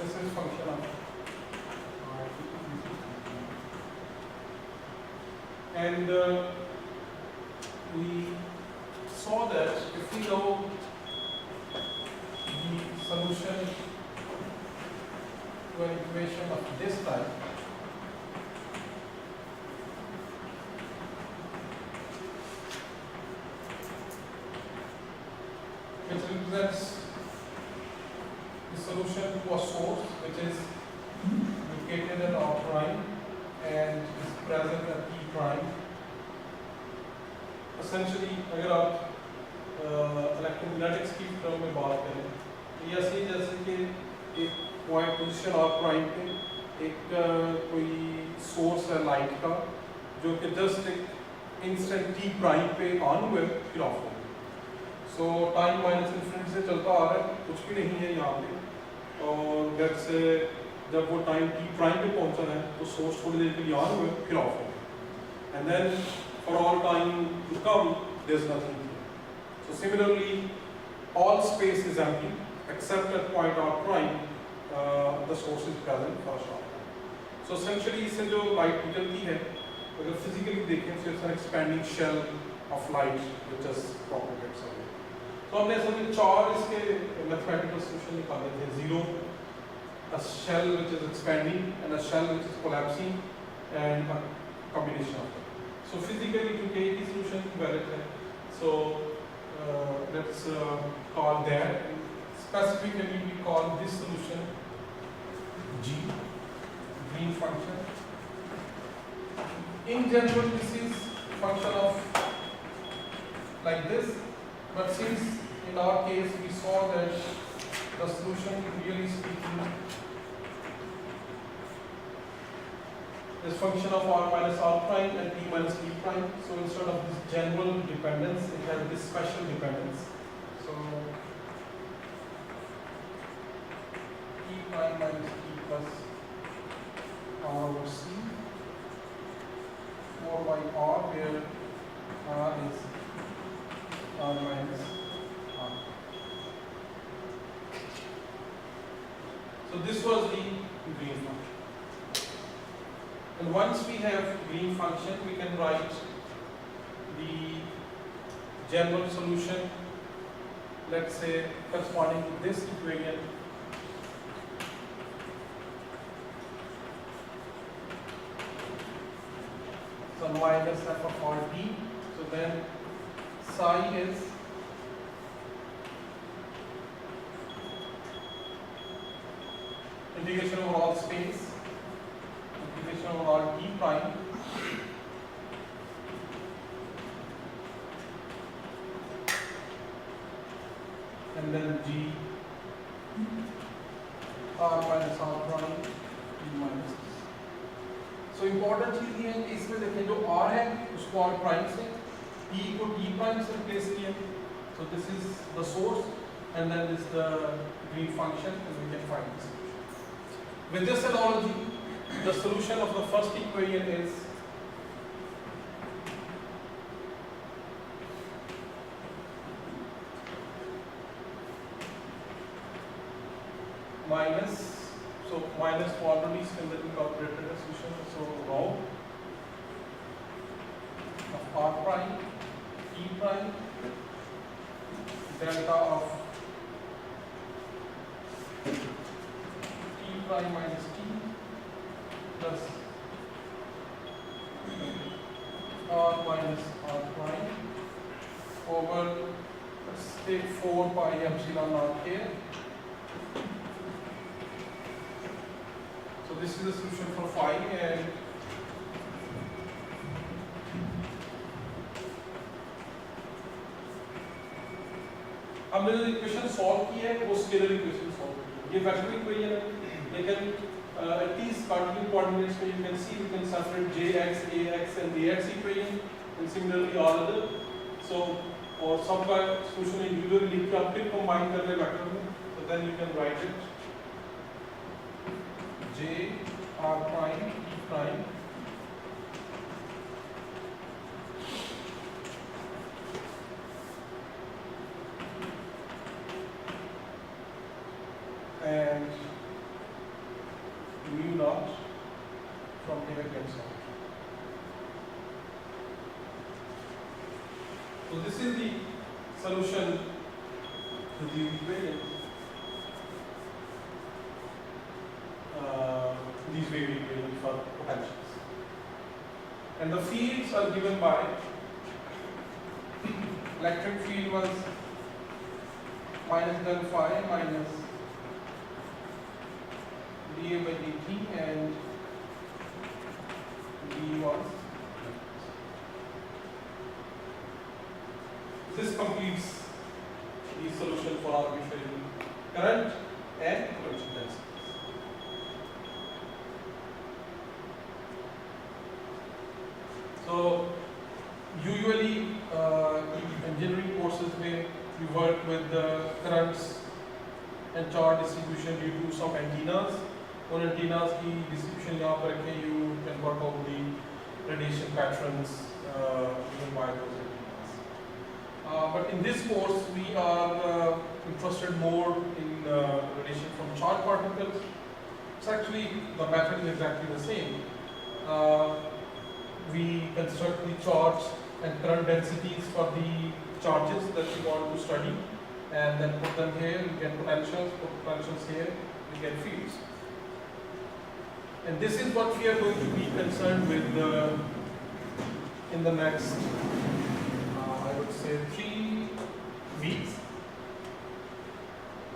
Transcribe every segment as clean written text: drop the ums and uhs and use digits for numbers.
this is function of and we saw that if we know the solution to an equation of this type, which represents the solution to a source which is located at R prime and is present at P prime. Essentially, अगर आप electromagnetics की term में बात करें तो ये ऐसे जैसे कि एक पॉइंट पोजीशन R प्राइम पे एक कोई सोर्स है लाइट का जो कि जस्ट एक इंस्टेंट T प्राइम पे ऑन हुए फिर ऑफ हो गया। सो टाइम माइनस इन्फिनिटी से चलता आ रहा है, कुछ भी नहीं है यहाँ पे, और जब से जब वो टाइम T प्राइम पे पहुँचा है तो सोर्स थोड़ी देर के लिए ऑन हुए फिर ऑफ हो गया, and then for all time to come there is nothing here. So similarly all space is empty except at point R prime the source is present for a short time. So essentially इससे जो light निकलती है अगर physically देखें so it's an expanding shell of light which just propagates away. तो हमने असल में चार इसके mathematical solution निकाले थे, zero, a shell which is expanding and a shell which is collapsing and a combination of them. So physically to take the solution valid है, so let's call that, specifically we call this solution G, green function. In general this is function of like this, but since in our case we saw that the solution really speaking is function of R minus R prime and P minus P prime. So instead of this general dependence, it has this special dependence. So P prime minus P plus R over C 4 by R, where R is R minus R. So this was the green function. And once we have green function, we can write the general solution, let's say corresponding to this equation. So minus f of r t. So then psi is integration over all space, integration over all T prime and then G R minus R prime T minus T. So important चीज ये है कि इसमें देखें जो R है उसको R prime से, T को T prime से replace किया, so this is the source and then this is the green function and we can find this. With this analogy, the solution of the first equation is minus, so minus already is incorporated as solution, so rho of R prime, T prime, delta of T prime minus T plus R minus R prime over, let's take 4 pi epsilon naught here. So this is the solution for phi, and हमने जो equation solve की है वो scalar equation solve की है, ये vector equation है, लेकिन at these particular coordinates where you can see we can separate jx, ax and ax equation and similarly all other. So और सबका solution individually लिख के आप फिर combine कर ले वेक्टर में, so then you can write it j r prime e prime and mu naught from here gets out. So this is the solution to the equation. These wave equations for potentials. And the fields are given by electric field was minus del phi minus dA by dt, and d was. This completes the solution for arbitrary current and potential densities. So usually engineering courses में we work with the currents and charge distribution due to some antennas. उन antennas की distribution यहाँ पर रखें, you can work out the radiation patterns given by those antennas. But in this course we are interested more in radiation from charged particles. It's actually the method is exactly the same. We construct the charge and current densities for the charges that we want to study, and then put them here, we get potentials, put potentials here, we get fields. And this is what we are going to be concerned with in the next, I would say, 3 weeks.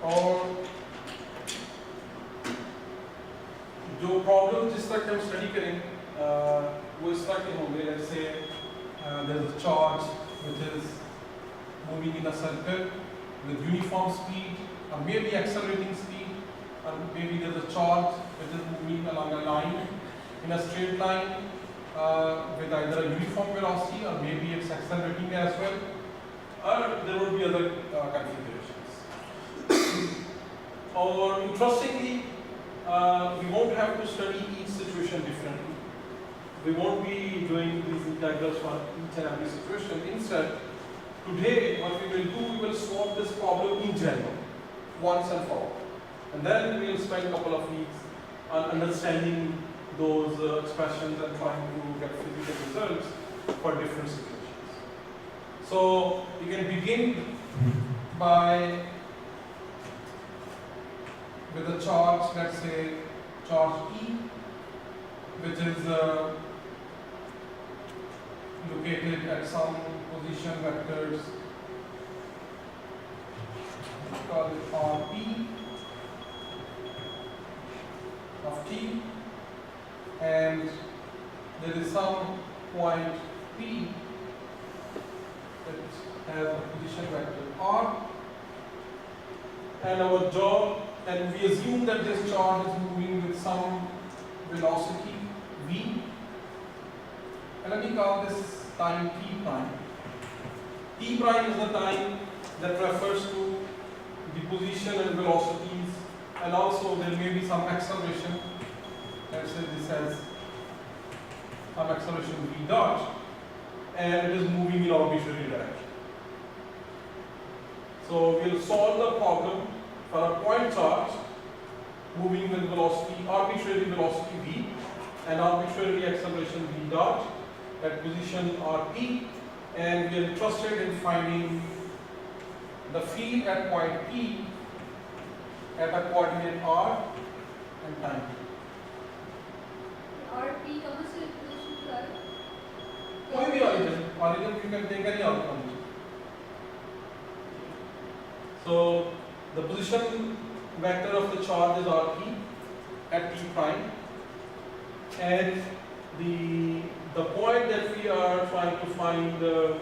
और जो problem जिस तरह हम study करेंगे वो इस तरह के होंगे. Let's say there is a charge which is moving in a circle with uniform speed, or maybe accelerating speed, or maybe there is a charge which is moving along a line in a straight line with either a uniform velocity, or maybe it's accelerating as well, or there would be other configurations. Or interestingly, we won't have to study each situation differently. We won't be doing these integrals for each and every situation. Instead, today what we will do, we will solve this problem in general, once and for all. And then we will spend a couple of weeks on understanding those expressions and trying to get physical results for different situations. So you can begin by with a charge, let's say charge E, which is located at some position vectors, call it Rp of t, and there is some point P that has a position vector R, and our job, and we assume that this charge is moving with some velocity v, and let me call this time t prime. T prime is the time that refers to the position and velocities, and also there may be some acceleration. Let's say this has some acceleration v dot, and it is moving in arbitrary direction. So we'll solve the problem for a point charge moving with velocity, arbitrary velocity v, and arbitrary acceleration v dot at position Rp, and we are interested in finding the field at point P at a coordinate R and time. Rp कहाँ से relation कर? कोई भी origin you can take any outcome. So the position vector of the charge is Rp at t prime, and the point that we are trying to find the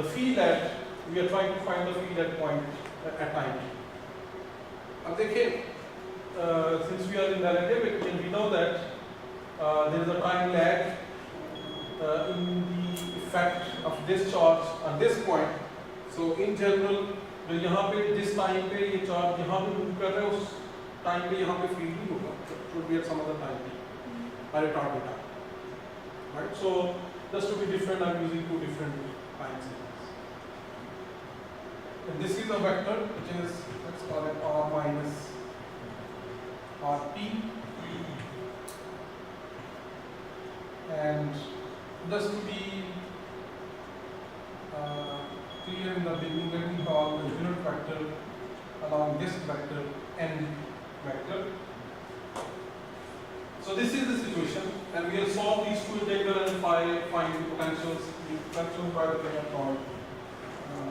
field at, we are trying to find the field at point at time. अब देखिए, since we are in relativity and we know that there is a time lag in the effect of this charge on this point. So in general, जो यहाँ पे जिस time पे ये charge यहाँ पे move कर रहा है, उस time पे यहाँ पे field ही होगा. It would be at some other time or at other time. Right? So just to be different, I'm using 2 different time sequences. And this is a vector which is, let's call it R minus RP, and just to be clear in the beginning, let me call the unit vector along this vector n vector. So this is the situation, and we will solve these two integral and find the potentials. The potential by the way are called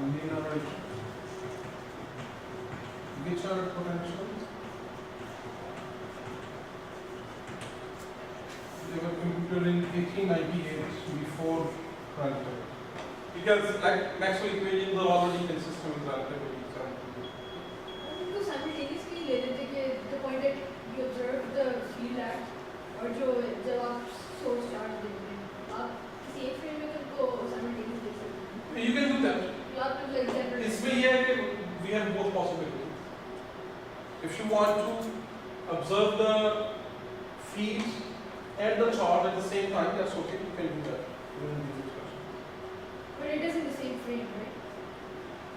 linear Richard potentials. They were computed in 1898 before relativity. Because like Maxwell equations are already consistent with relativity. तो simultaneously ले लेते कि the point that you observe the field at और जो जब आप source charge देते हैं आप किसी एक frame में उनको simultaneously देख सकते हैं. You can do that. या आप like separate. इसमें यह है कि we have both possibilities. If you want to observe the field and the charge at the same time, that's okay. You can do that. But it is in the same frame, right?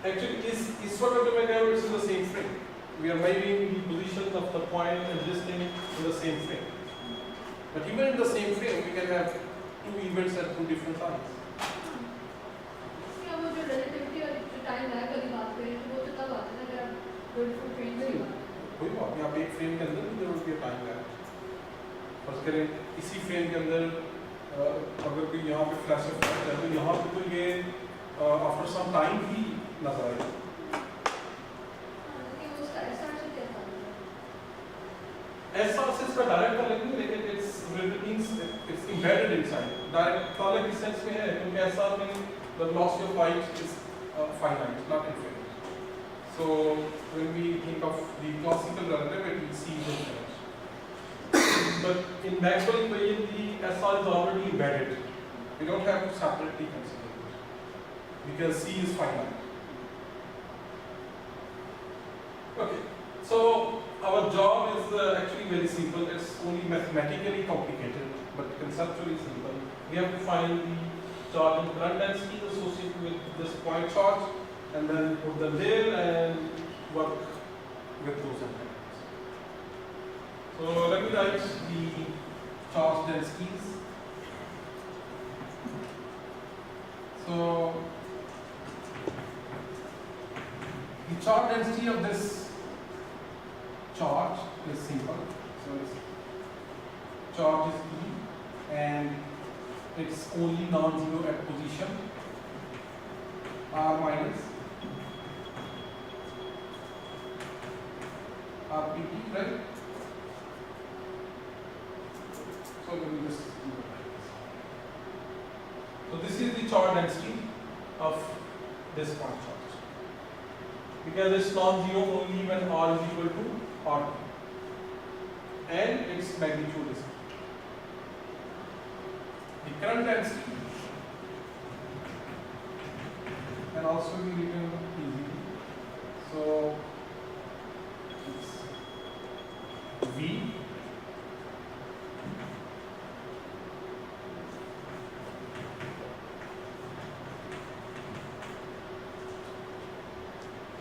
Actually, is sort of it's in the same frame. We are moving the positions of the point and this thing in the same frame. But even in the same frame, we can have two events at two different times. या वो जो relativity और जो time lag वाली बात करें तो वो तो तब आता है ना जब आप दो different frames में बात करें. कोई बात नहीं, आप एक फ्रेम के अंदर भी जरूर भी टाइम लैग. फर्स्ट करें इसी फ्रेम के अंदर अगर कोई यहाँ पे फ्लैश इफेक्ट है तो यहाँ पे तो ये आफ्टर सम टाइम भी नजर आएगा. लेकिन वो उसका SR से क्या था? ऐसा से इसका डायरेक्ट अलग नहीं, लेकिन it's embedded inside. डायरेक्ट अलग इस सेंस में है क्योंकि ऐसा में the velocity of light is finite, not infinite. So when we think of the classical relativity, C is infinite. But in Maxwell equation, the SR is already embedded. We don't have to separately consider it because C is finite. Okay, so our job is actually very simple. It's only mathematically complicated, but conceptually simple. We have to find the charge and current density associated with this point charge, and then put them there and work with those elements. So let me write the charge densities. So the charge density of this charge is simple. So it's charge is E and it's only non-zero at position R minus RPT, right? So let me just do it like this. So this is the charge density of this point charge. Because it's non-zero only when R is equal to R2. And its magnitude is. The current density can also be written easily. So it's V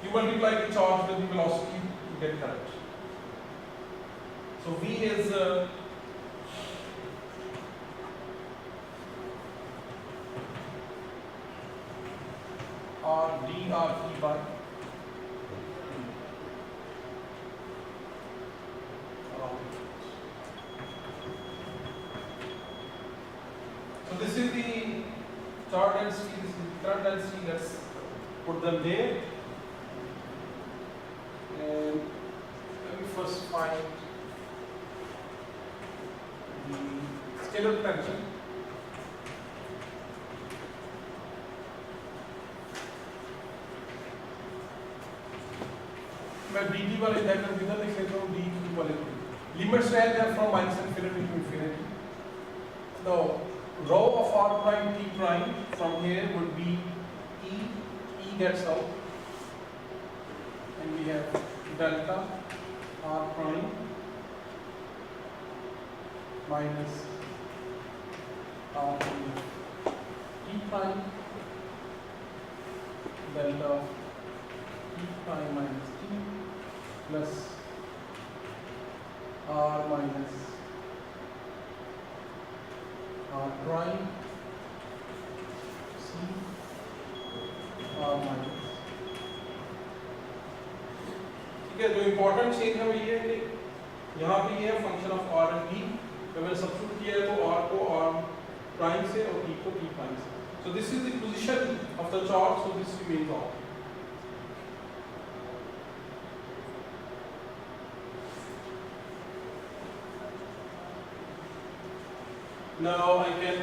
you multiply the charge with the velocity to get current. So V is R d RT by so this is the charge density, this is the current density. Let's put them there. And let me first find the scalar potential. मैं dt वाले diagram किधर लिख लेता हूँ, dt वाले limits are there from minus infinity to infinity. Now rho of r prime t prime from here would be e gets out, and we have delta r prime minus r t prime delta t prime minus t plus r minus r prime c r minus, ठीक है। जो important change है वो ये है कि यहाँ पे ये है function of r and t, तो मैंने सब्स्टिट्यूट किया है तो r को r प्राइम से और t को t प्राइम से। So this is the position of the charge, so this remains on. Now I can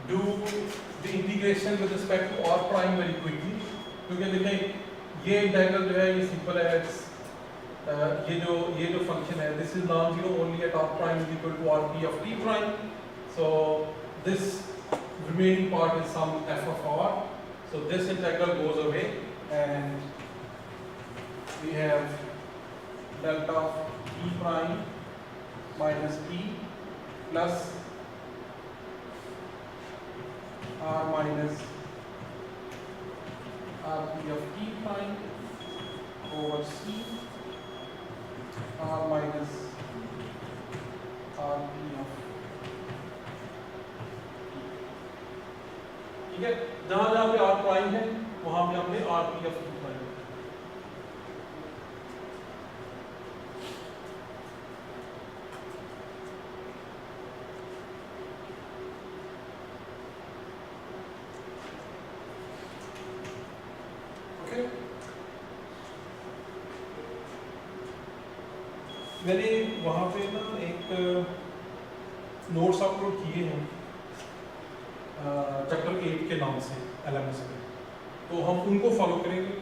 do the integration with respect to r prime very quickly, क्योंकि देखें ये integral जो है ये सिंपल है, ये जो फंक्शन है this is non-zero only at r prime is equal to rp of t prime, so this remaining part is some f of r, so this integral goes away and we have delta of t prime minus p plus r minus rp of t prime over c r minus rp of t, ठीक है। जहां जहां पे r prime है वहां पे हमने rp of t prime, okay. मैंने वहाँ पे ना एक नोट्स अपलोड किए हैं चैप्टर 8 के नाम से LMS पे, तो हम उनको फॉलो करेंगे।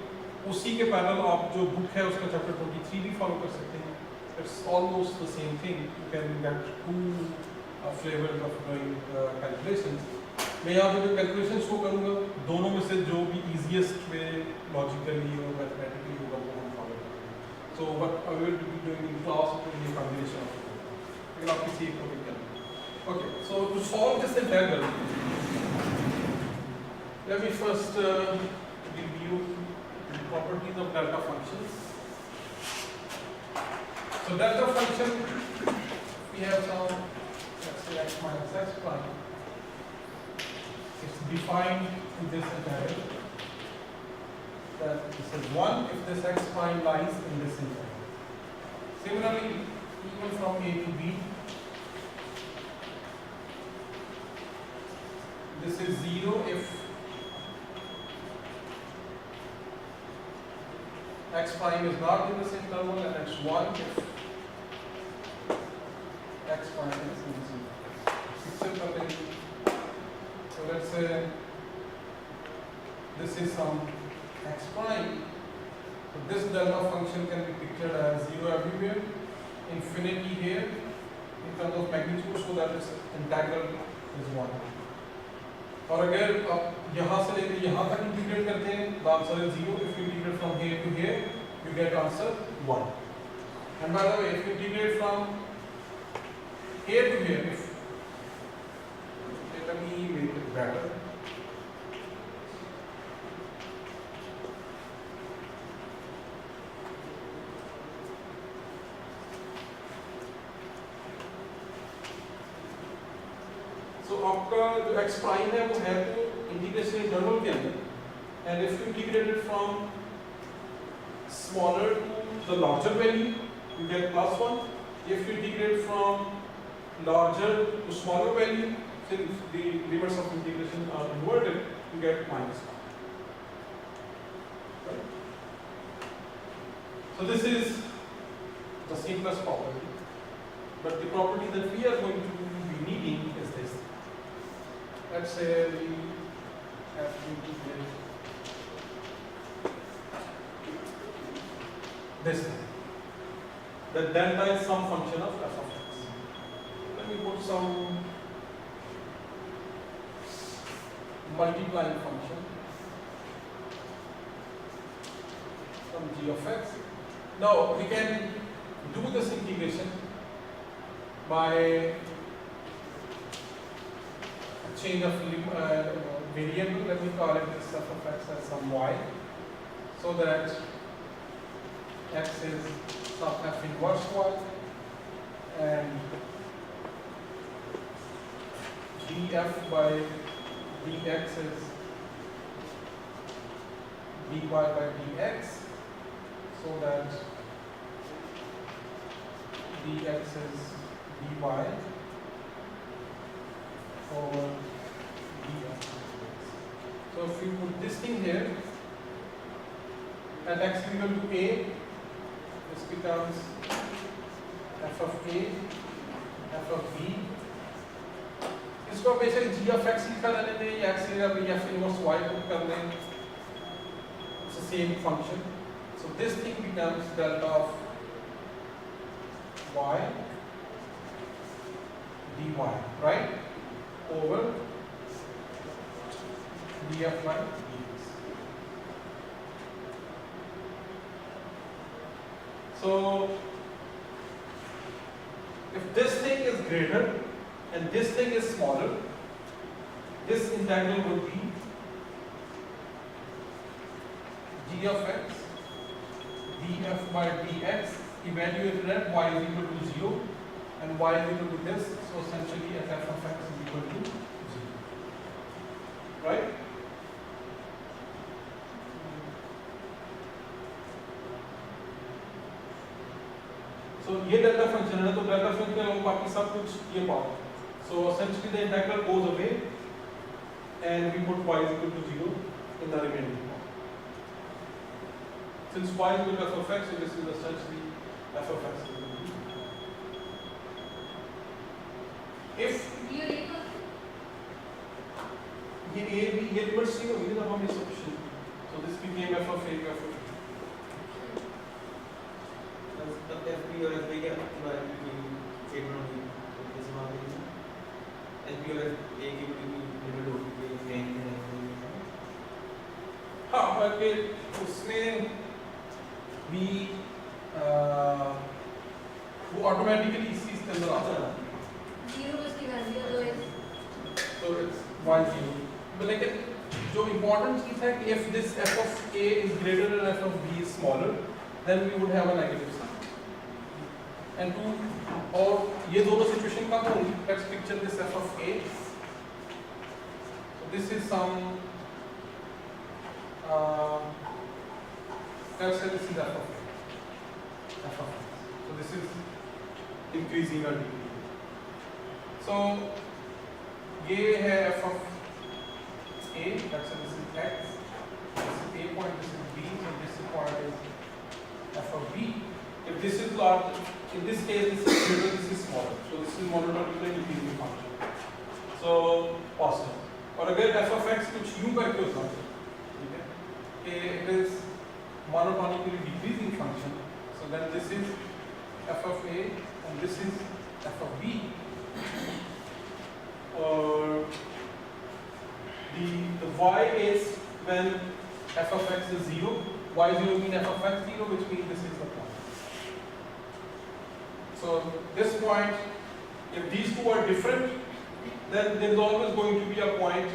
उसी के पैरेलल आप जो बुक है उसका चैप्टर 23 भी फॉलो कर सकते हैं। It's almost the same thing, you can get two flavours of doing calculations. मैं यहाँ पे जो कैलकुलेशन शो करूँगा दोनों में से जो भी इजीएस्ट वे लॉजिकली और मैथमेटिकली होगा वो हम फॉलो करेंगे। So what I will be doing in class will be a combination of both. लेकिन आप किसी एक को pick करें। Okay, so to solve this integral, let me first review the properties of delta functions. So delta function, we have some, let's say x minus x prime. It's defined in this integral that this is 1 if this x prime lies in this integral. Similarly, even from a to b, this is 0 if x prime is not in this interval, and it's 1 if x prime is in this interval. So let's say this is some x prime. So this delta function can be pictured as 0 everywhere, infinity here in terms of magnitude, so that its integral is 1. और अगर आप यहाँ से लेकर यहाँ तक integrate करते हैं, the answer is 0. If you integrate from here to here, you get answer 1. And by the way, if you integrate from here to here, if let me make it better. तो आपका जो x prime है वो है तो integration interval के अंदर, and if you integrate it from smaller to the larger value you get +1. If you integrate from larger to smaller value, since the limits of integration are inverted, you get -1. So this is the simplest property, but the property that we are going to be needing is this. Let's say we have to integrate this thing. The delta is some function of f of x. Let me put some multiplying function from g of x. Now we can do this integration by change of variable. Let me call it this f of x as some y, so that x is some f inverse y, and df by dx is dy by dx, so that dx is dy over df. So if you put this thing here at x equal to a, this becomes f of a, f of b. इसको बेशक g of x लिखा रहने दें या x या b f inverse y put कर दें, it's the same function. So this thing becomes delta of y dy, right, over df by dx. So if this thing is greater and this thing is smaller, this integral would be g of x df by dx evaluated at y is equal to 0 and y is equal to this, so essentially at f of x is equal to 0, right? So ये delta function है, तो delta function के अलावा बाकी सब कुछ ये part. So essentially the integral goes away and we put y is equal to 0 in the remaining part. Since y is equal to f of x, so this is essentially f of x is equal to 0. If ये a b ये reverse नहीं होगी ना हम इस option, so this became f of a, f of b. तब FP और FA क्या बारे में statement होगी, तो कैसे मालूम है? FP और FA की लिमिट होगी कि range में है। हाँ, बल्कि उसमें भी वो ऑटोमेटिकली इस चीज के अंदर आता है। 0 was the value, otherwise. So it's 1-0. But लेकिन जो important चीज है कि if this f of a is greater than f of b is smaller, then we would have a negative sign. And to और ये दोनों situation कब होंगी? Let's picture this f of a. So this is some let's say this is f of a. F of x. So this is increasing or decreasing. So ये है f of a. Let's say this is x. This is a point. This is b. So this point is f of b. If this is large, in this case this is greater, this is smaller. So this is monotonically decreasing function. So positive. और अगर f of x कुछ यूं करके होता है, ठीक है, कि it is monotonically decreasing function, so then this is f of a and this is f of b. Or the y is when f of x is 0, y0 mean f of x 0, which means this is the point. So this point, if these two are different, then there is always going to be a point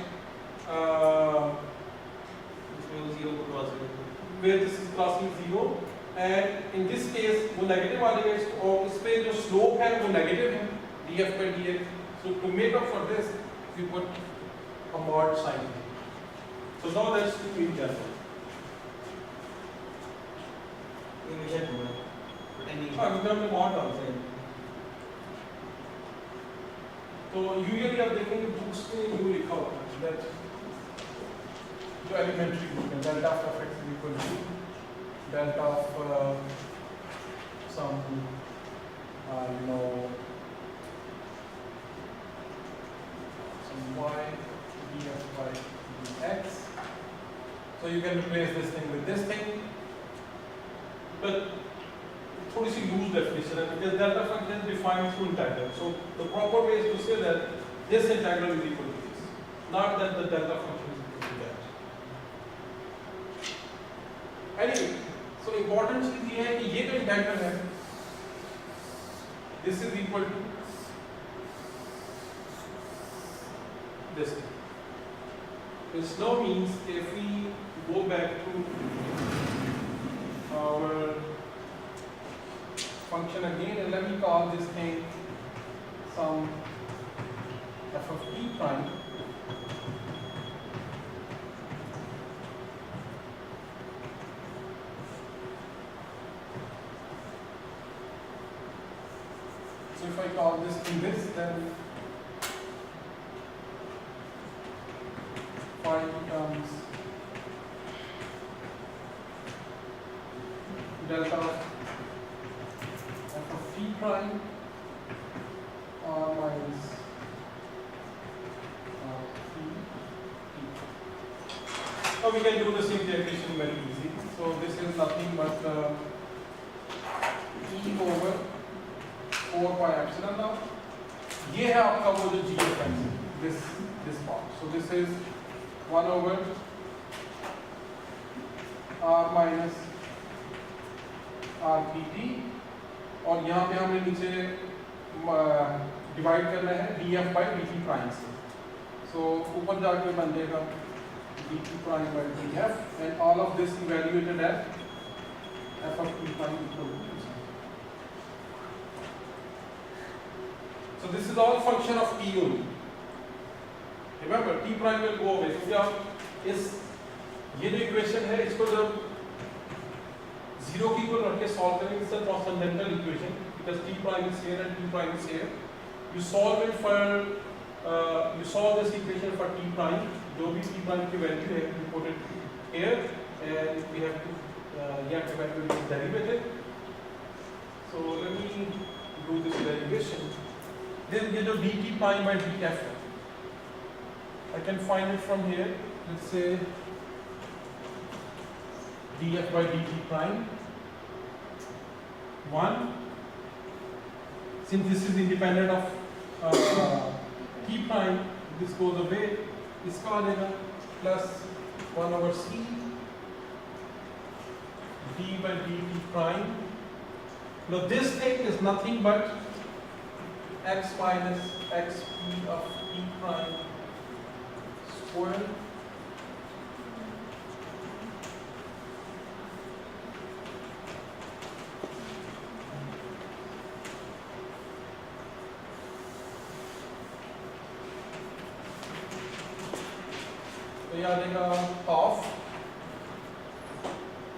where this is crossing 0, and in this case वो negative आ जाएगा, और इस पे जो slope है वो negative है, df by dx. So to make up for this, we put a mod sign. So now let's do it carefully. हाँ, इधर में mod डालते हैं. तो usually आप देखेंगे books में यूँ लिखा होता है that जो elementary book है, delta of x is equal to delta of some you know some y df by dx. So you can replace this thing with this thing, but थोड़ी सी loose definition है because delta function is defined through integral. So the proper way is to say that this integral is equal to this, not that the delta function is equal to that. Anyway, so important चीज ये है कि ये जो integral है, this is equal to this thing. This now means if we go back to our function again, and let me call this thing some f of t prime. So if I call this thing this, then phi becomes delta of f of t prime r minus t. Now we can do this integration very easy. So this is nothing but e over 4 pi epsilon naught. ये है आपका वो जो g of x, this part. So this is 1 over r minus r pt, और यहाँ पे हमें नीचे डिवाइड करना है df by dt प्राइम से. So ऊपर जाके बन जाएगा dt prime by df, and all of this evaluated at f of t prime equal to 2. So this is all function of t only. Remember, t prime will go away. क्योंकि आप इस ये जो equation है इसको जब zero की equal रख के सॉल्व करेंगे, it's a transcendental equation because t prime is here and t prime is here. You solve it for you solve this equation for t prime. जो भी t prime की वैल्यू है, you put it here and we have to evaluate the derivative. So let me do this derivation. Then ये जो dt prime by df है, I can find it from here. Let's say df by dt prime 1. Since this is independent of t prime, this goes away. इसका आ जाएगा plus 1 over c d by dt prime. Now this thing is nothing but x minus xp of t prime square तो ये आ जाएगा half,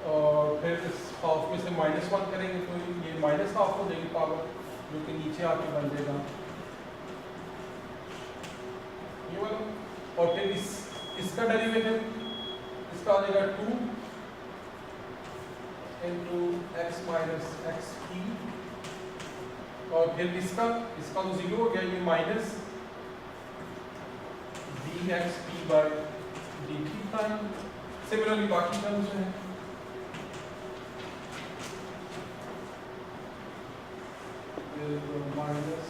और फिर इस half में से -1 करेंगे तो ये माइनस हाफ हो जाएगी पावर, जो कि नीचे आके बन जाएगा ये वाला, और फिर इसका डेरिवेटिव इसका आ जाएगा 2 into x minus xp, और फिर इसका तो 0 हो गया, ये minus dxp by dt prime. Similarly बाकी टर्म्स हैं, minus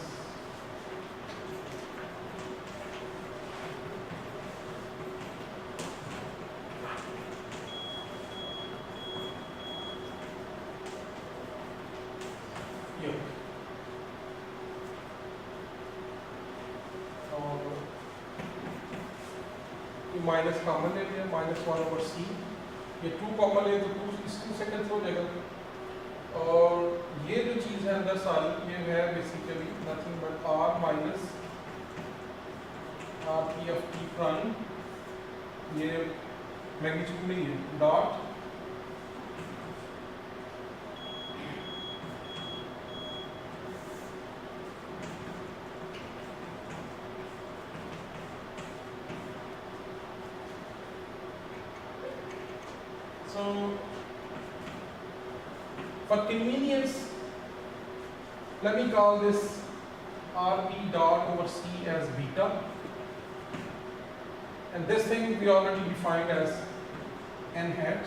माइनस कॉमन ले लिया, -1 over c, ये 2 कॉमन ले तो 2 इस 2 से कैंसिल हो जाएगा, और ये जो चीज़ है अंदर सारी ये है basically nothing but r minus r p of t prime, ये मैग्नीट्यूड नहीं है, dot So for convenience, let me call this rp dot over c as beta, and this thing we already defined as n hat,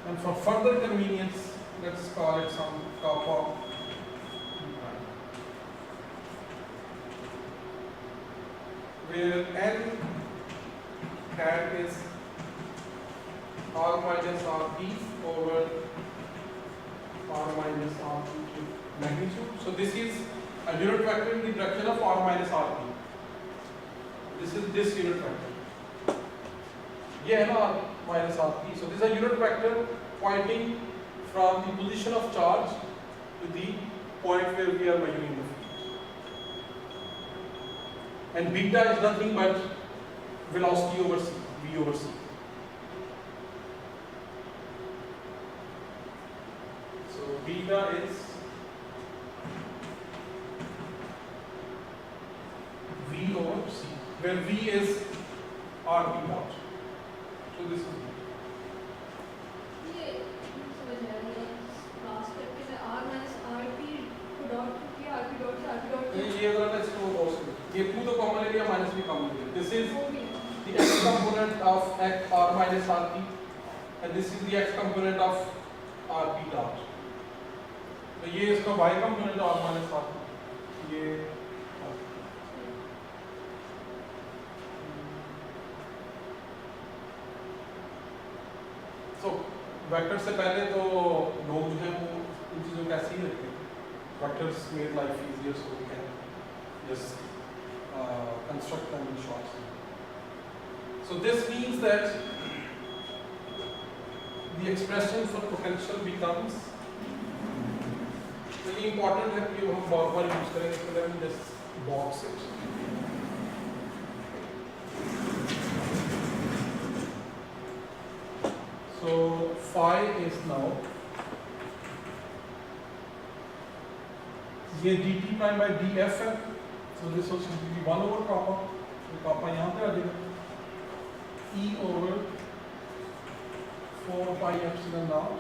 and for further convenience let's call it some kappa p prime, where n hat is r minus rp over r minus rp magnitude. So this is a unit vector in the direction of r minus rp. This is this unit vector. ये है ना r minus rp. So this is a unit vector pointing from the position of charge to the point where we are measuring the field. And beta is nothing but velocity over c, v over c. So beta is v over c, where v is rp dot. So this is ये समझ आया last step के r minus rp dot क्या rp dot से rp dot ये अगर मैं इसको और से ये टू तो कॉमन एरिया माइनस भी कॉमन एरिया. This is हो गया the x component of x r minus rp, and this is the x component of rp dot. तो ये इसका y component r minus rp. ये so वेक्टर से पहले तो लोग जो है वो इन चीज़ों को ऐसे ही रखते हैं. Vectors made life easier so we can just construct them in short. So this means that the expression for potential becomes really important है कि हम बार बार यूज करेंगे. So let me just box it. So phi is now ये dt prime by df है. So this will simply be 1 over kappa. तो kappa यहाँ पे आ जाएगा. E over 4 pi epsilon naught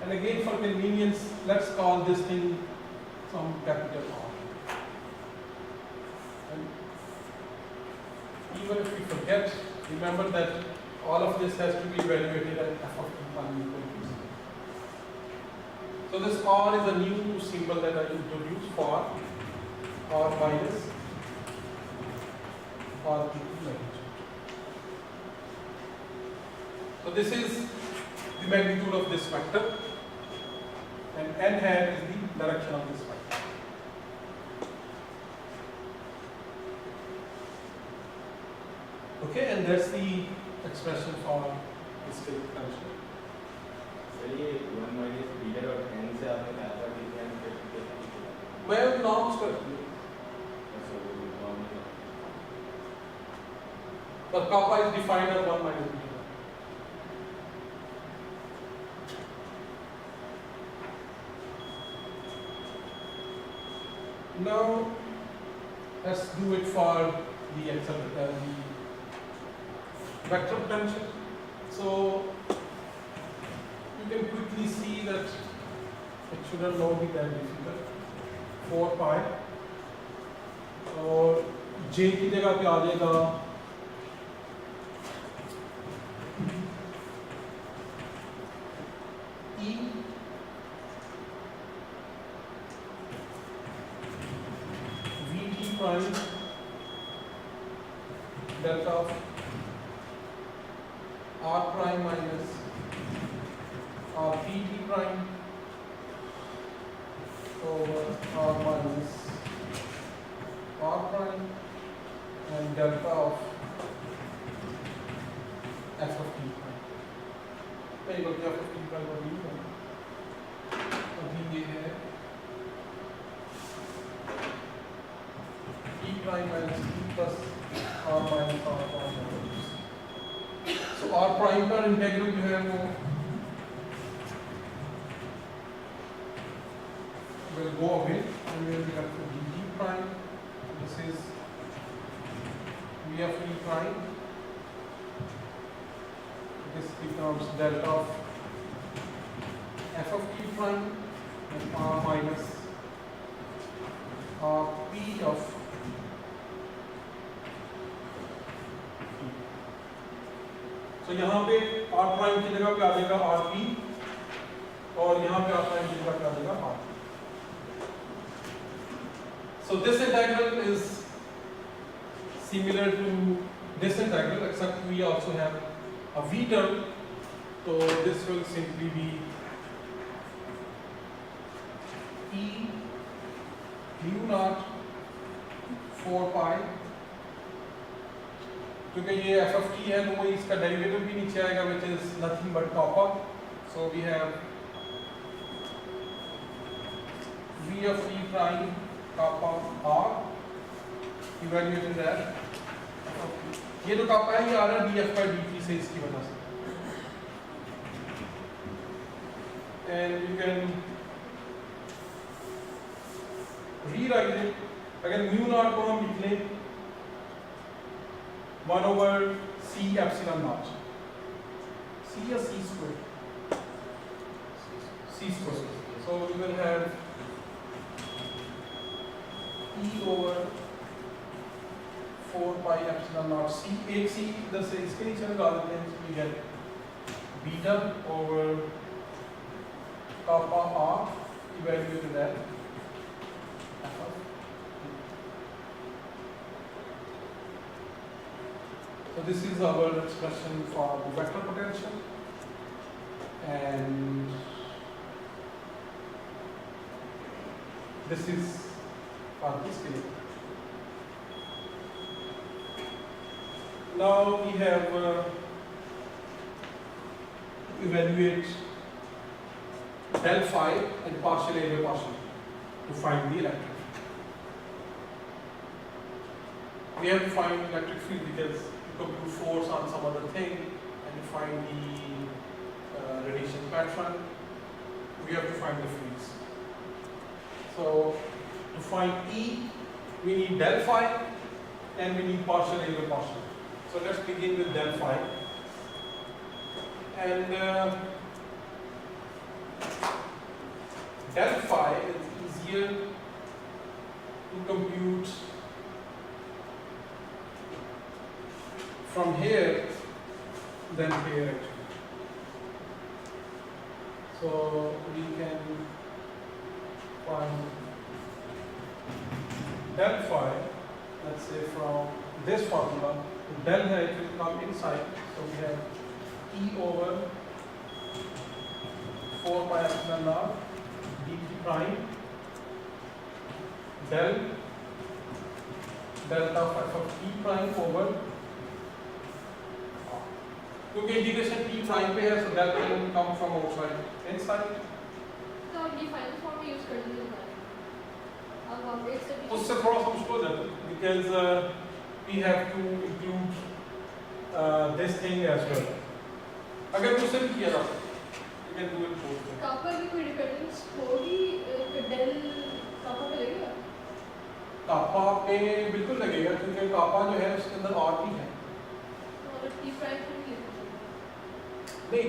and again for convenience let's call this thing some capital R. And even if we forget, remember that all of this has to be evaluated at f of t prime equal to 0. So this R is a new symbol that I introduced for R minus R to magnitude. So this is the magnitude of this vector, and n hat is the direction of this vector. Okay, and that's the expression for the state potential. Sir ये 1 minus beta dot n से आपने कहा था कि n कैसे मैं norms करती हूँ, but kappa is defined as 1 minus beta. Now let's do it for the vector potential. So you can quickly see that it shouldn't not be that difficult. 4 pi और j की जगह पे आ जाएगा e vt prime delta of r prime minus r pt prime over r minus r prime and delta of f of t prime. नहीं बल्कि f of t prime और d prime. अभी ये है t prime minus t plus r minus r prime. So r prime का integral जो है वो will go away and we will be left with dt prime. This is v of e prime. This becomes delta of f of t prime and r minus r p of t. So यहाँ पे r prime की जगह पे आ जाएगा r p और यहाँ पे r prime की जगह पे आ जाएगा r p. So this integral is similar to this integral, except we also have a v term. So this will simply be e mu naught 4 pi क्योंकि ये एफ ऑफ टी है तो वही इसका डेरिवेटिव भी नीचे आएगा which is nothing but kappa. So we have v of t prime kappa r evaluated at ये जो kappa है ये आ रहा है df by dt से इसकी वजह से. And you can rewrite it. अगर म्यू नॉट को हम लिख लें 1 over c epsilon naught, c या c square, c square. So we will have e over 4 pi epsilon naught c. एक c इधर से इसके नीचे लगा देते हैं. We get beta over kappa r evaluated at f of t. So this is our expression for the vector potential, and this is for this case. Now we have to evaluate del phi and partial area partial to find the electric field. We have to find electric field because you compute force on some other thing and you find the radiation pattern. We have to find the fields. So to find E, we need del phi and we need partial area partial. So let's begin with del phi. And del phi is easier to compute from here than here actually. So we can find del phi, let's say from this formula, del है it will come inside, so we have E over 4 pi epsilon naught dt prime del delta f of t prime over, क्योंकि integration t prime पे है, so del can come from outside inside. तो ये final form में use कर देंगे अब हम एक से उससे थोड़ा सा मुश्किल हो जाता है because we have to include this thing as well. अगर उससे भी किया जाता you can do it both ways. कापा की कोई डिपेंडेंस होगी डेल कापा पे लगेगा? कापा पे बिल्कुल लगेगा क्योंकि कापा जो है उसके अंदर और भी है. और टी प्राइम को नहीं नहीं,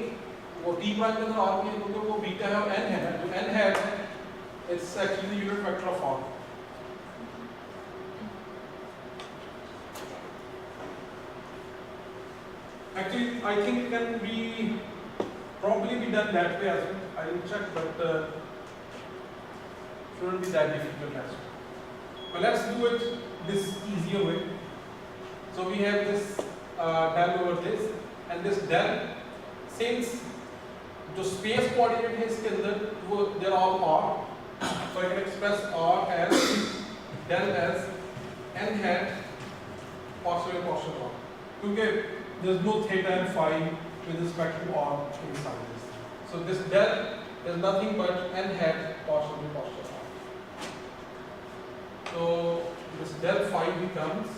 वो t प्राइम के अंदर और भी है क्योंकि वो बीटा है और n है. जो n है it's actually the unit vector of r. Actually, I think it can be probably be done that way as well. I will check, but shouldn't be that difficult as well. But let's do it this easier way. So we have this del over this, and this del, since जो space coordinate है इसके अंदर वो they are all r, so I can express r as del as n hat partial and partial r, क्योंकि there is no theta and phi with respect to r inside this. So this del is nothing but n hat partial and partial r. So this del phi becomes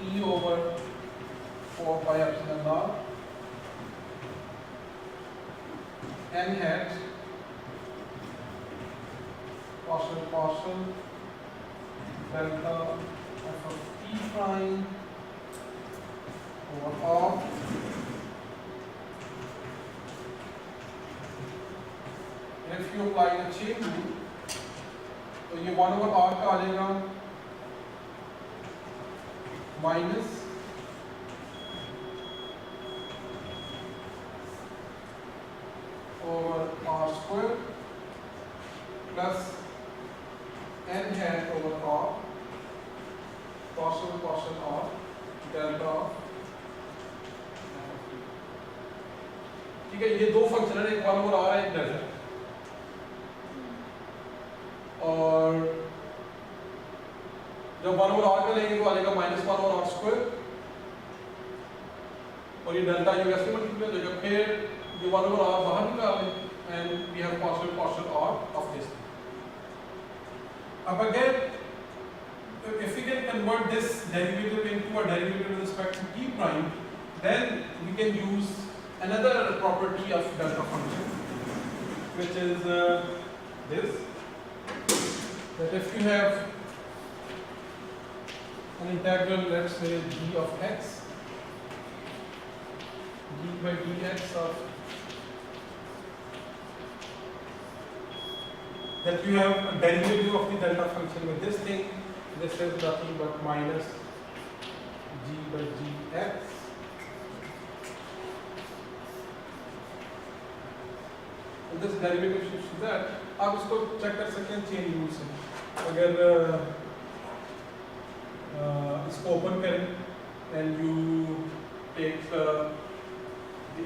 E over 4 pi epsilon naught n hat partial partial delta f of t prime over r. And if you apply the chain rule, तो ये 1 over r का आ जाएगा minus over r square plus n hat over r partial partial r delta of ठीक है. ये दो function है, एक 1 over r है, एक del है, और जब 1 over r का लेंगे तो आ जाएगा -1 over r square और ये डेल्टा u ऐसे मल्टीप्लाई हो जाएगा, फिर ये 1 over r बाहर निकालें and we have partial r of this. अब again if we can convert this derivative into a derivative with respect to t prime, then we can use another property of delta function, which is this, that if you have an integral, let's say g of x, d by dx of, that you have a derivative of the delta function with this thing, this is nothing but minus g by gx and this derivative shifts to that. आप इसको check कर सकते हैं chain rule से, अगर इसको open करें and you take the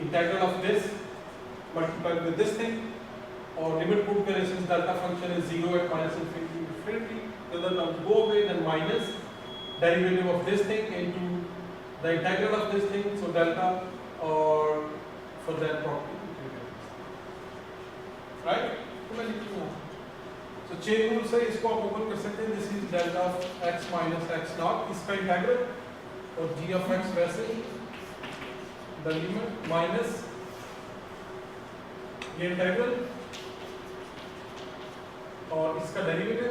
integral of this multiplied with this thing और limit put करें, since delta function is 0 at minus infinity to infinity, the other terms go away, then minus derivative of this thing into the integral of this thing, so delta or for that property, right? So chain rule से इसको आप open कर सकते हैं, this is delta of x minus x naught, इसका integral और g of x वैसे ही the limit minus ये इंटीग्रल और इसका डेरिवेटिव.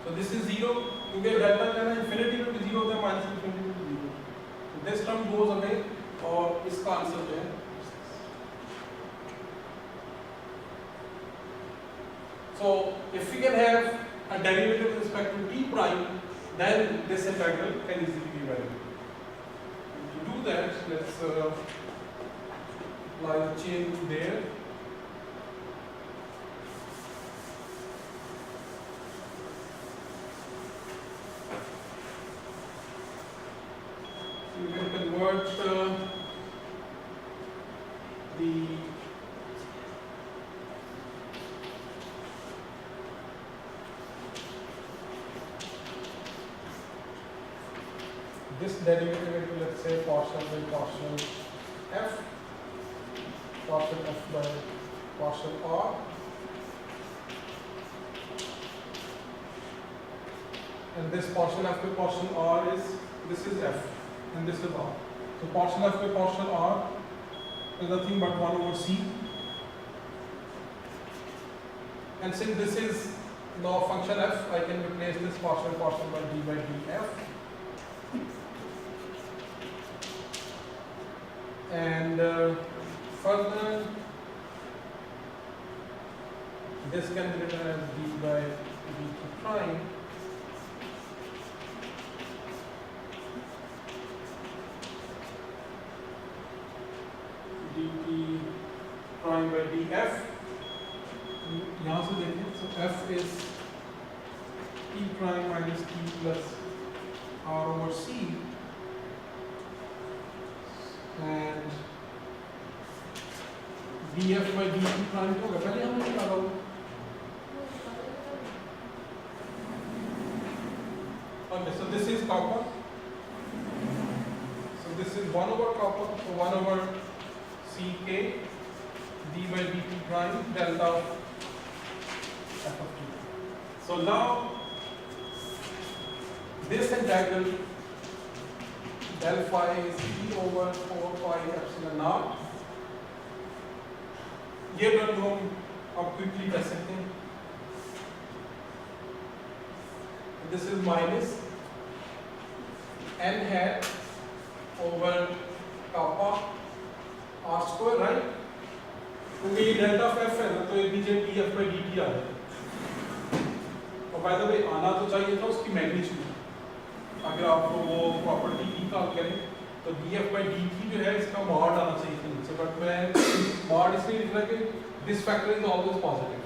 So this is 0 क्योंकि डेल्टा क्या है, इंफिनिटी में भी 0 होता है, माइनस इंफिनिटी में भी 0. So this term goes away और इसका आंसर जो है so if we can have a derivative with respect to t prime, then this integral can easily be evaluated. To do that, let's apply the chain rule there. So you can convert the this derivative into, let's say, partial by partial f, partial f by partial r, and this partial f by partial r is, this is f and this is r. So partial f by partial r is nothing but 1 over c, and since this is now function f, I can replace this partial by d by df. And further, this can be written as d by dt prime dt prime by df. यहाँ से देखें, so f is t prime minus t plus r over c. And df by dt prime होगा, पहले हमने निकाला वो. Okay, so this is copper. So this is 1 over copper, so 1 over ck d by dt prime delta f of t. So now this integral del phi is e over 4 pi epsilon naught. ये term को हम अब quickly कर सकते हैं. This is minus n hat over kappa r square, right? क्योंकि ये delta of f है ना, तो ये नीचे df by dt आ जाएगा. और बाय द वे आना तो चाहिए था उसकी मैग्नीट्यूड. अगर आपको वो प्रॉपर्टी निकाल करें तो df by dt जो है इसका मॉड आना चाहिए था नीचे, बट मैं मॉड इसलिए लिख रहा कि this factor is always positive.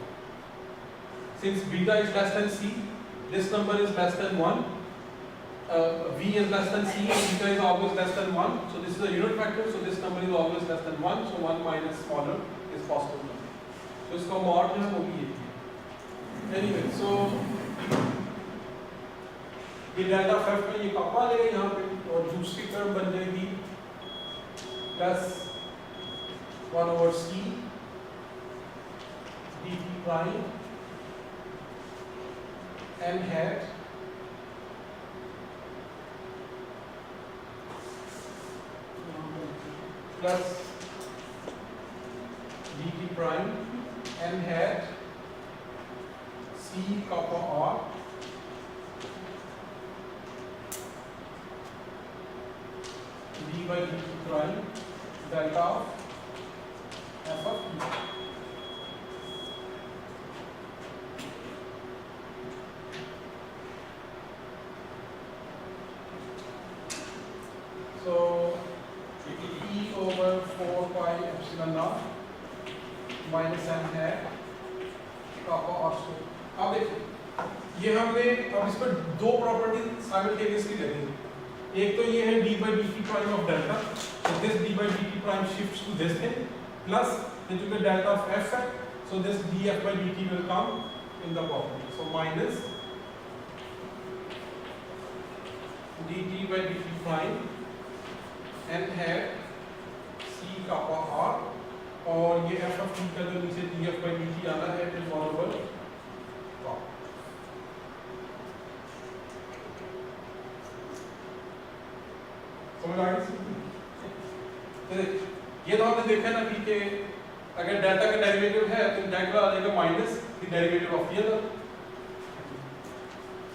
Since beta is less than c, this number is less than 1, v is less than c, beta is always less than 1, so this is a unit factor, so this number is always less than 1, so 1 minus smaller is positive number. So इसका mod जो है वो भी ये है. Anyway, so ये delta of F में ये कापा लेगा यहाँ पे और दूसरी टर्म बन जाएगी plus 1/c dt prime n hat plus dt prime n hat c kappa r d by dt prime delta of f of t. So e over 4 pi epsilon naught minus n hat kappa r square. अब देखिए ये हमने अब इस पर दो property simultaneously ले लेंगे. एक तो ये है d by dt prime of delta. So this d by dt prime shifts to this thing plus then you get delta of f hat. So this df by dt will come in the property. So minus dt by dt prime n hat c kappa r और ये f of t का जो नीचे df by dt आना है it is 1/. समझ आ गई? तो ये तो आपने देखा ना कि अगर डेल्टा का डेरिवेटिव है तो डेल्टा आ जाएगा minus the derivative of the other.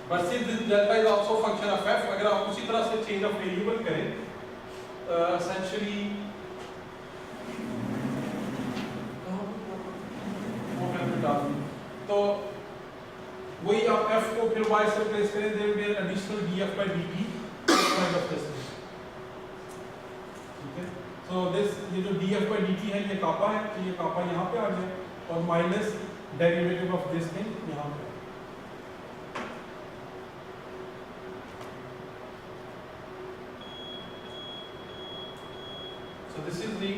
But since this delta is also function of f, अगर आप उसी तरह से चेंज ऑफ वेरिएबल करें essentially तो वही आप f को फिर y से रिप्लेस करें there will be an additional df by dt kind of this. ठीक है, सो दिस ये जो df by dt है ये कापा है तो ये कापा यहाँ पे आ गया और minus derivative of this thing यहाँ पे. So this is the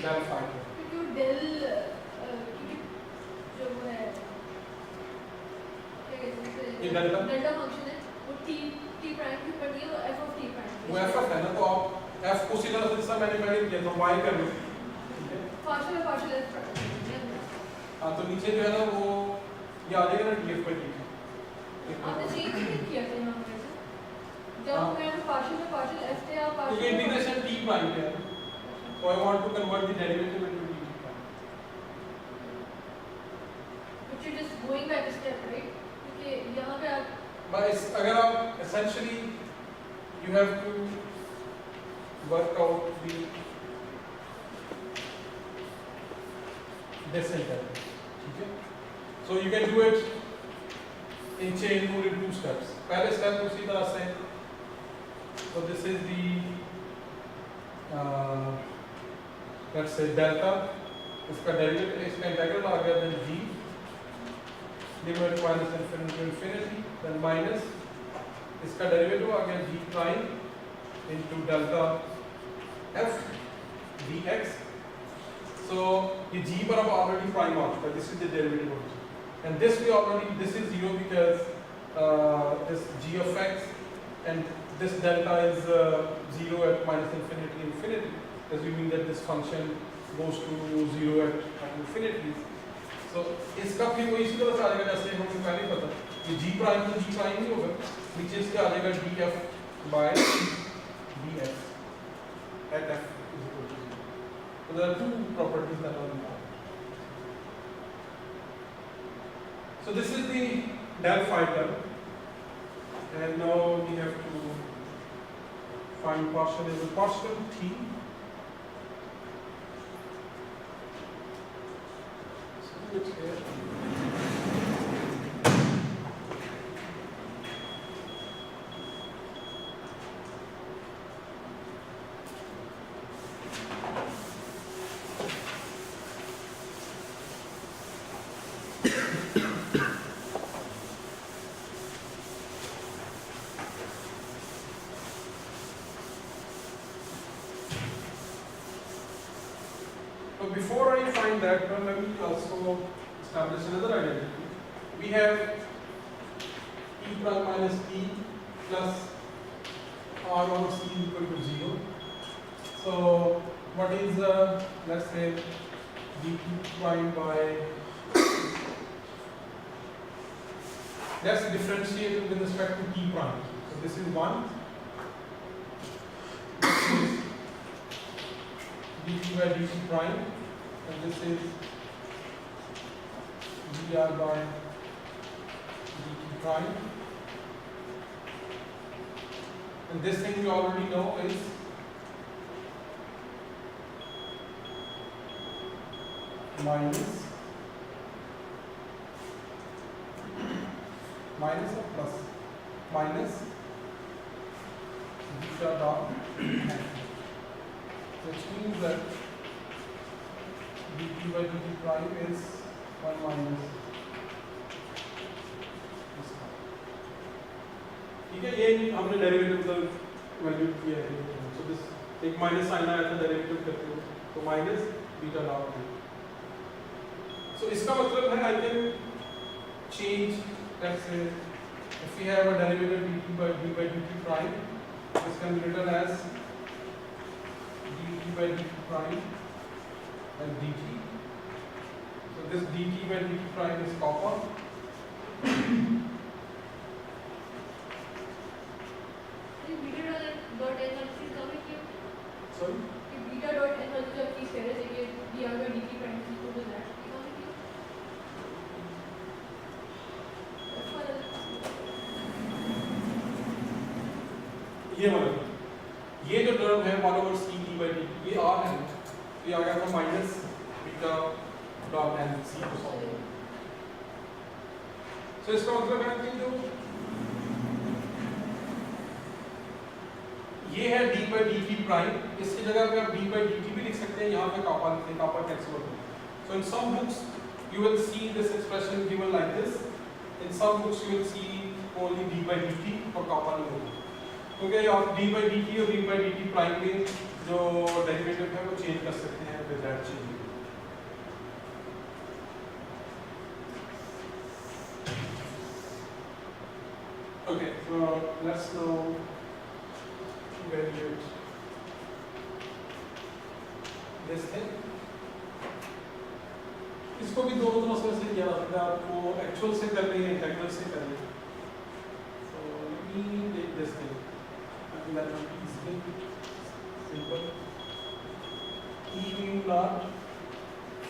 del phi. जो del जो है ये डेल्टा डेल्टा फंक्शन है वो t प्राइम के ऊपर दिया वो f of t प्राइम वो f है ना, तो आप f को उसी तरह से जैसा मैंने किया तो y कर लो. पार्शियल f हाँ तो नीचे जो है ना वो ये आ जाएगा ना df by dt. आपने चेंज नहीं किया था यहाँ पे जब मैं पार्शियल f थे आप तो पार्शियल ये इंटीग्रेशन t प्राइम पे है so I want to convert the derivative into dt prime. but you're just going back a step right क्योंकि यहाँ पे आप But अगर आप essentially you have to work out the this integral. ठीक है, so you can do it in chain rule in 2 steps. पहले step उसी तरह से, so this is the let's say delta, इसका डेरिवेटिव इसका इंटीग्रल आ गया then g limit minus infinity to infinity then minus इसका डेरिवेटिव आ गया g prime into delta f dx. So ये g पर अब already prime आ चुका है, this is the derivative of g and this we already, this is 0 because this g of x and this delta is 0 at minus infinity infinity, assuming that this function goes to 0 at infinity. So इसका फिर वो इसी तरह से आ जाएगा जैसे हमें पहले पता कि g प्राइम तो g प्राइम ही होगा, नीचे इसके आ जाएगा df by dx at f is equal to 0. So there are two properties that are important. So this is the del phi term, and now we have to find partial over partial t. So it's here. But before I find that, let me also establish another identity. We have P prime minus P plus R over C is equal to 0. So what is let's say dP prime by, let's differentiate it with respect to P prime. So this is 1. This is dP by dt prime, and this is dr by dt prime. And this thing we already know is minus or plus minus beta dot n, which means that dP by dt prime is 1 minus this one. ठीक है, ये हमने derivative का value किया है. So this एक minus sign आया था डेरिवेटिव करते हुए, तो minus beta dot n. So इसका मतलब है I can change, let's say if we have a derivative dP by dt prime, this can be written as dP by dt prime and dt. So this dt by dt prime is copper. dot n और चीज कम है क्यों? Sorry? कि beta dot n और जो चीज कह रहे थे कि dr by dt prime is equal to that, ये कम है क्यों? That's what ये वाला, ये जो टर्म है 1 over c d by dt, ये r है, तो ये आ गया था minus beta dot n c को सॉल्व. So इसका मतलब है कि जो ये है d by dt प्राइम, इसकी जगह पे आप d by dt भी लिख सकते हैं, यहाँ पे कापा लिखते हैं, कापा कैंसिल होता है. So in some books you will see this expression given like this. In some books you will see only d by dt और कापा नहीं होगा, क्योंकि आप d by dt और d by dt प्राइम में जो डेरिवेटिव है वो चेंज कर सकते हैं with that change. Okay, so let's now evaluate this thing. इसको भी दोनों तरह से किया जा सकता है, आपको एक्चुअल से कर लें, इंटीग्रल से कर लें. So let me take this thing. I think that will be easy, simple. E mu naught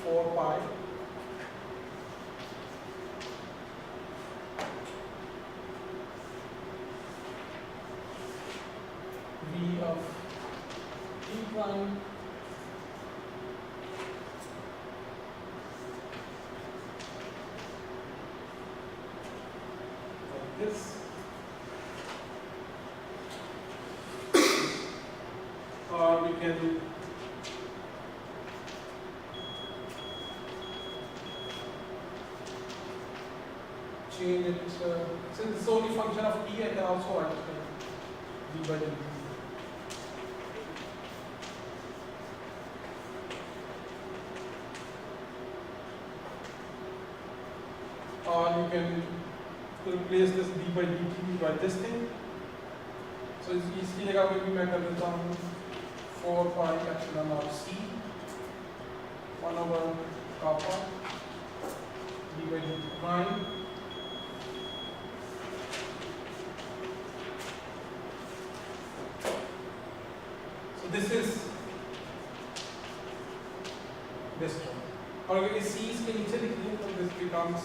4 pi V of T prime like this, or we can change it, since it's only function of t, I can also write it d by dt. Or you can replace this d by dt by this thing. So इसकी जगह पे भी मैं कर देता हूँ 4 pi epsilon naught c 1 over kappa d by dt prime this is this term. और अगर इस c इसके नीचे लिख दें तो this becomes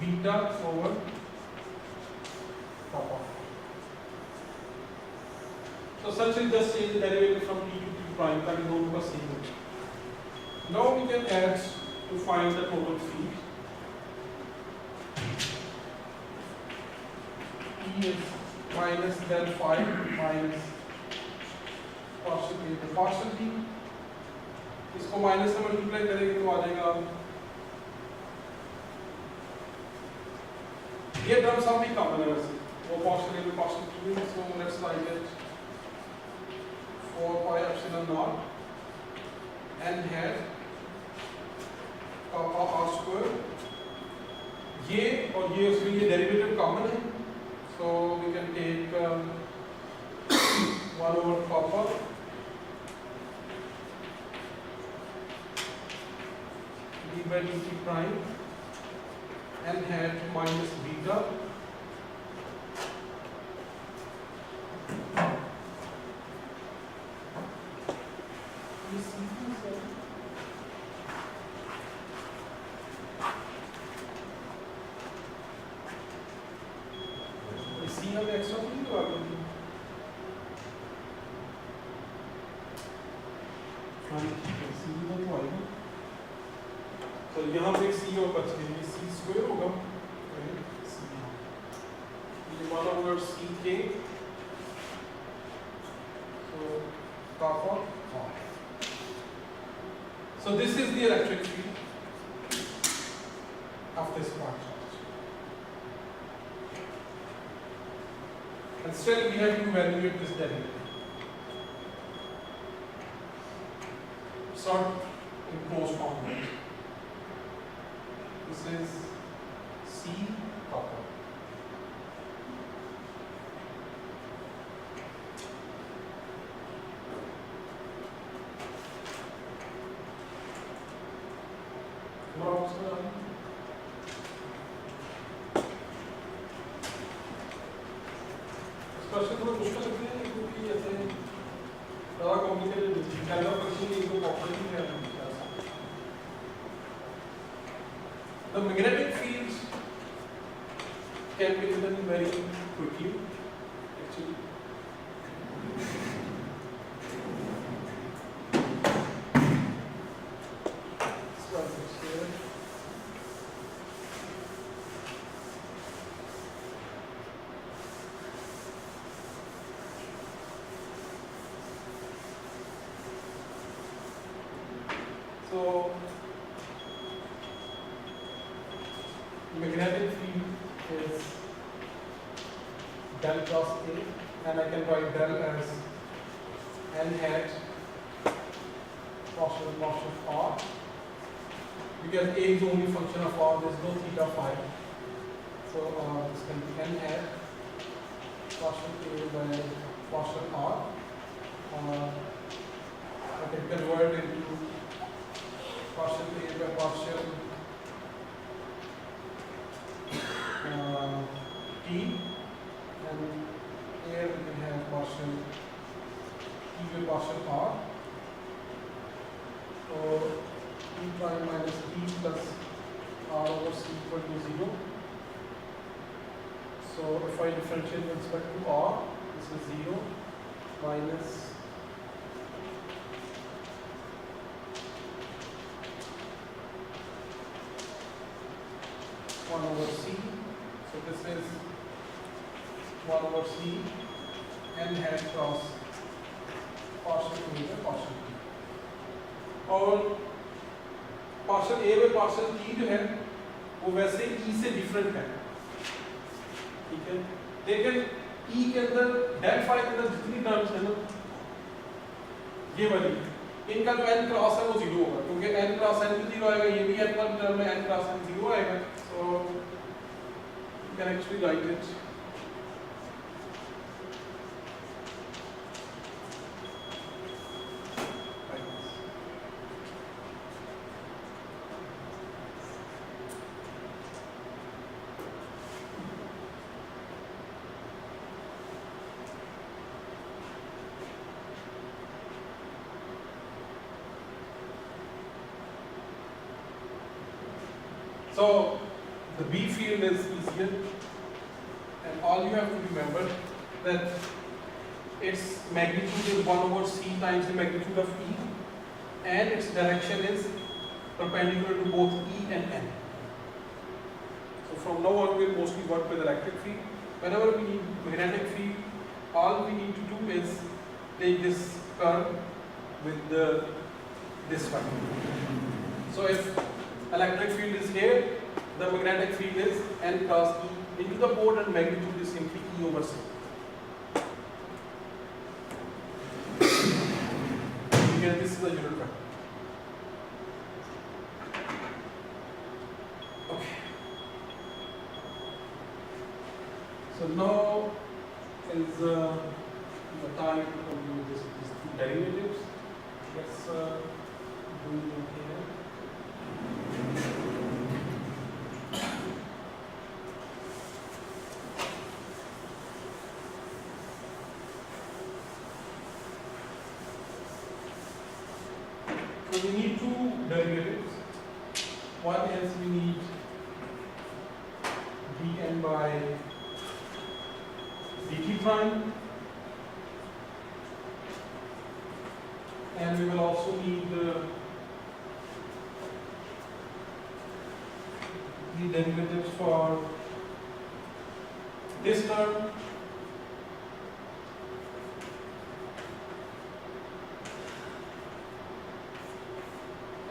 beta over kappa. So such is just change the derivative from t to t prime that is known as same. Now we can add to find the total field. E is minus del phi minus partial a to partial t. इसको minus से multiply करेंगे तो आ जाएगा, ये term सब भी common है वैसे, वो partial a to partial t है, so let's write it 4 pi epsilon naught n hat kappa r square. ये और ये उसमें ये डेरिवेटिव कॉमन है, so we can take 1 over kappa d by dt prime n hat minus beta हम extra नहीं करवा देंगे। हाँ ठीक है, सी तो आएगा। तो यहाँ पे सी और बच गई, सी स्क्वायर होगा। ये 1 over c k, so kappa r. So this is the electric field of this point charge. And still we have to evaluate this derivative. Sort in closed form. This is C kappa. Question थोड़ा मुश्किल लगते हैं क्योंकि ऐसे ज़्यादा complicated calculus function की इनको property है। The magnetic fields can be written very quickly actually. So magnetic field is del cross A, and I can write del as n hat partial r, because A is only function of r, there is no theta phi. So this can be n hat partial A by partial r. I can convert into partial A by partial T, and here we can have partial T by partial R. So T prime minus T plus R over C equal to 0. So if I differentiate with respect to R, this is 0 minus 1 over C. So this is 1 over C n hat cross partial A by partial T. और partial A by partial T जो है वो वैसे E से different है, ठीक है, लेकिन E के अंदर डेल फाई के अंदर जितनी टर्म्स है ना, ये वाली इनका जो n क्रॉस है वो 0 होगा, क्योंकि n क्रॉस n भी 0 आएगा, ये भी n का टर्म में n क्रॉस n 0 आएगा. So you can actually write it like this. So the B field is easier, and all you have to remember that its magnitude is 1 over C times the magnitude of E, and its direction is perpendicular to both E and N. So from now on we will mostly work with electric field. Whenever we need magnetic field, all we need to do is take this curve with this one. So if electric field is here, the magnetic field is n cross E into the board, and magnitude is simply E over C. unit vector. Okay. So now is the time to compute these two derivatives. Let's do it here. So we need two derivatives. One is we need dn by dt prime, and we will also need the derivatives for this term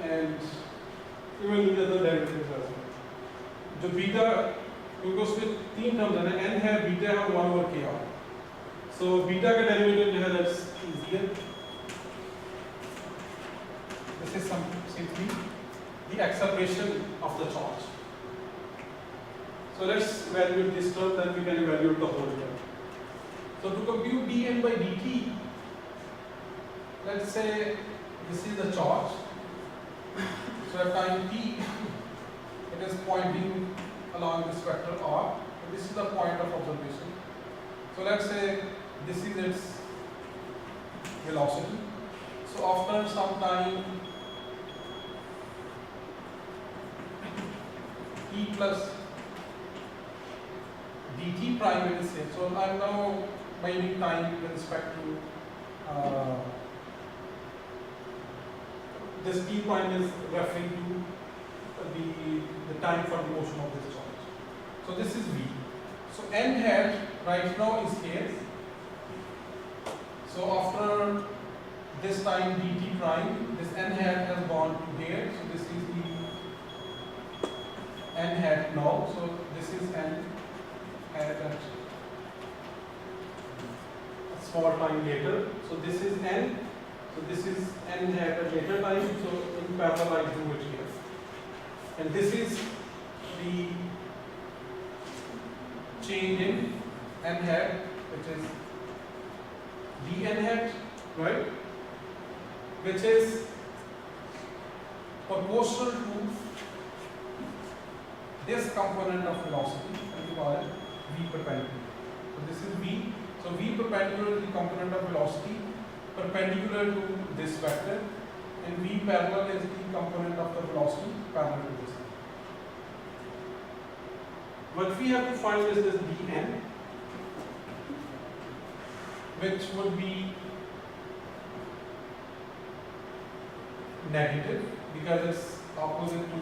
and we will need other derivatives as well. जो beta क्योंकि उसमें तीन terms हैं, n है, beta है और 1 over kr. So beta का derivative जो है that's easier. This is simply the acceleration of the charge. So let's evaluate this term, then we can evaluate the whole term. So to compute dn by dt, let's say this is the charge. So at time t, it is pointing along this vector r. So this is the point of observation. So let's say this is its velocity. So after some time t plus dt prime it is same. So I'm now measuring time with respect to this t prime is referring to the time for the motion of this charge. So this is v. So n hat right now is here. So after this time dt prime, this n hat has gone to here. So this is the n hat now. So this is n hat at a small time later. So this is n. So this is n hat at later time. So in parallel I do it here. And this is the change in n hat, which is dn hat, right? Which is proportional to this component of velocity, and we call it v perpendicular. So this is v. So v perpendicular is the component of velocity perpendicular to this vector, and v parallel is the component of the velocity parallel to this. What we have to find is this dn, which would be negative because it's opposite to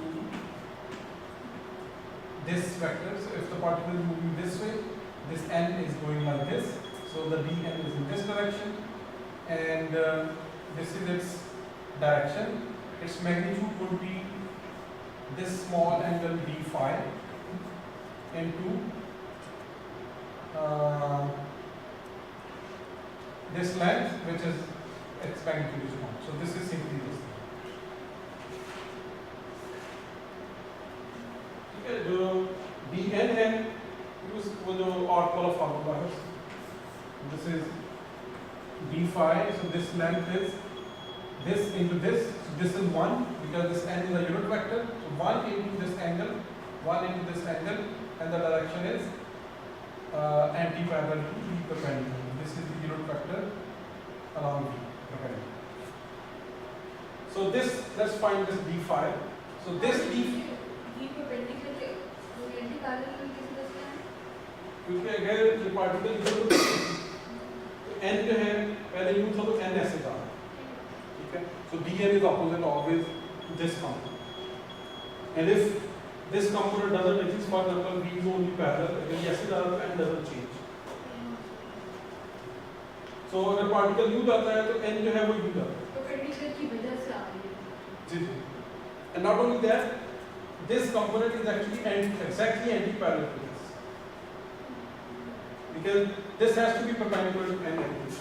this vector. So if the particle is moving this way, this n is going like this. So the dn is in this direction, and this is its direction. Its magnitude would be this small angle d phi into this length, which is its magnitude is 1. So this is simply this. Okay, जो dn है वो जो arc वाला formula है. This is d phi. So this length is this into this. So this is 1 because this n is a unit vector. So 1 into this angle, 1 into this angle, and the direction is anti-parallel to v perpendicular. This is the unit vector along v perpendicular. So this, let's find this d phi. So this d perpendicular है, वो anti-parallel में किस तरह से है? क्योंकि अगर ये पार्टिकल इधर तो n जो है पहले यूं था तो n ऐसे था, ठीक है? So dn is opposite always to this component, and if this component doesn't exist, for example, v is only parallel, अगर ये ऐसे जा रहा है तो n doesn't change. So अगर पार्टिकल यूं जाता है तो n जो है वो यूं जाता है. Perpendicular की वजह से आ रही है. जी जी. And not only that, this component is actually exactly anti-parallel to this, because this has to be perpendicular to n angle.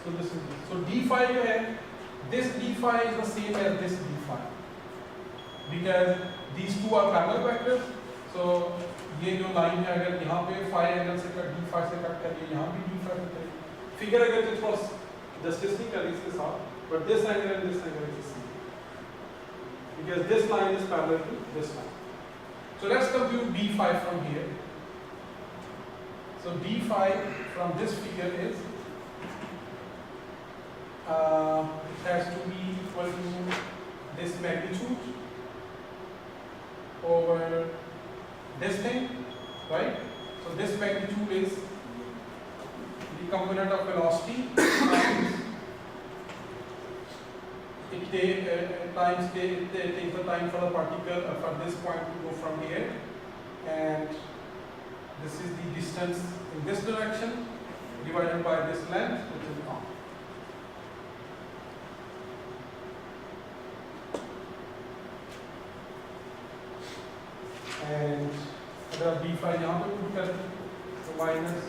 So this is this. So d phi जो है, this d phi is the same as this d phi because these two are parallel vectors. So ये जो line है अगर यहाँ पे phi angle से cut d phi से कट करिए, यहाँ भी d phi से करिए, फिगर अगर जो थोड़ा जस्टिस नहीं करी इसके साथ, but this angle and this angle is the same because this line is parallel to this line. So let's compute d phi from here. So d phi from this figure is it has to be equal to this magnitude over this thing, right? So this magnitude is the component of velocity times it takes the time for the particle from this point to go from here, and this is the distance in this direction divided by this length, which is r. And अगर आप d phi यहाँ पे put करें तो minus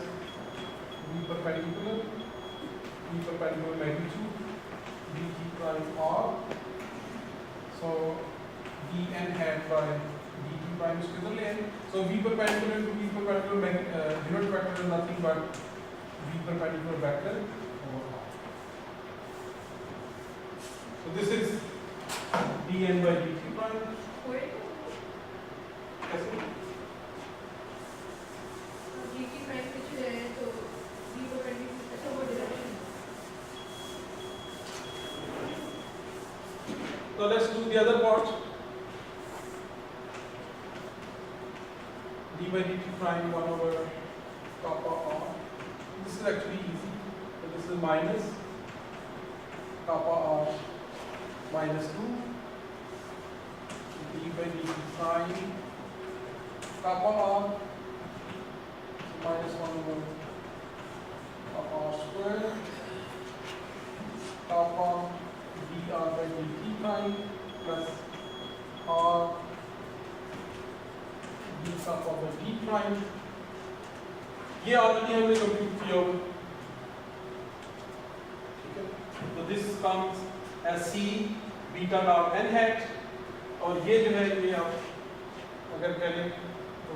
v perpendicular magnitude dt prime r. So dn hat by dt prime is किधर ले आए? So v perpendicular to v perpendicular unit vector is nothing but v perpendicular vector over r. So this is dn by dt prime. कैसे? dt prime कुछ है तो v perpendicular अच्छा वो direction. So let's do the other part. d by dt prime 1 over kappa r. This is actually easy. So this is minus kappa r minus 2 d by dt prime kappa r, so minus 1 over kappa r square kappa dr by dt prime plus r d kappa by d prime. ये already हमने compute किया होगा, ठीक है? तो this comes as c beta dot n hat, और ये जो है ये आप अगर करें तो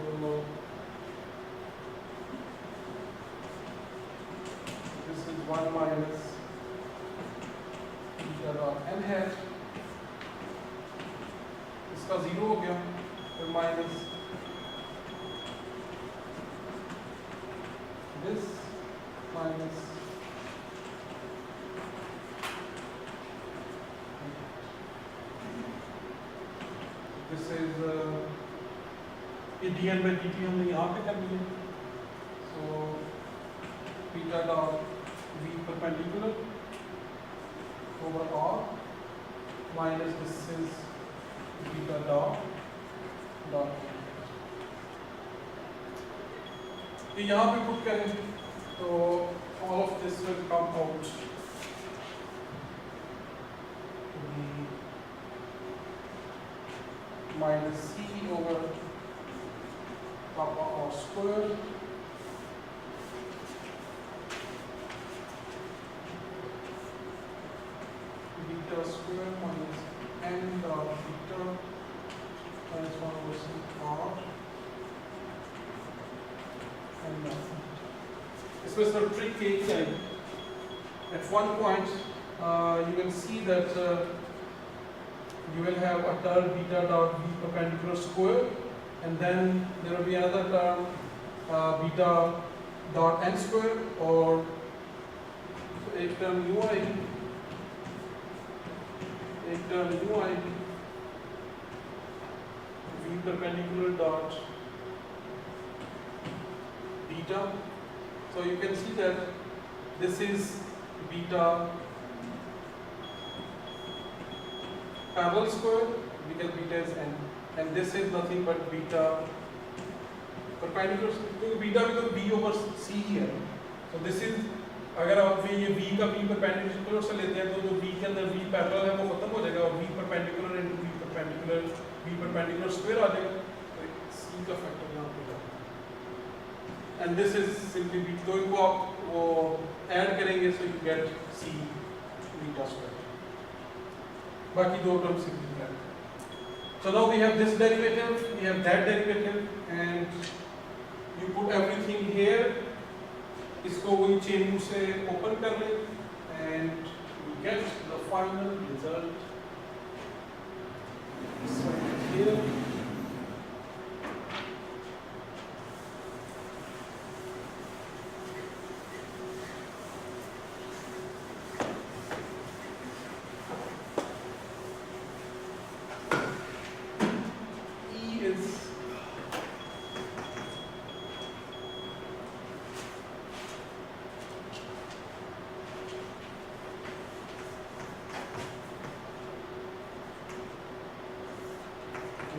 this is 1 minus beta dot n hat, इसका 0 हो गया, फिर minus this minus this is ये dn by dt हमने यहाँ पे कर लिया, so beta dot v perpendicular over r minus this is beta dot ये यहाँ पे पुट करें तो all of this will come out to be minus c over kappa r square beta square minus n dot beta minus 1 over c r. इसमें sir trick एक है, at one point you will see that you will have a term beta dot v perpendicular square, and then there will be another term beta dot n square, और एक term u आएगी, एक term u आएगी v perpendicular dot beta. So you can see that this is beta parallel square because beta is n, and this is nothing but beta perpendicular, तो beta भी तो b over c ही है. So this is, अगर आप ये v का b perpendicular से लेते हैं तो जो b के अंदर v parallel है वो खत्म हो जाएगा, और v perpendicular into v perpendicular square आ जाएगा, तो c का फैक्टर यहाँ पे and this is simply beta. तो इनको आप वो add करेंगे so you get c beta square. बाकी दो terms simplify. So now we have this derivative, we have that derivative, and you put everything here. इसको वही chain rule से open कर ले, and you get the final result. This one is here.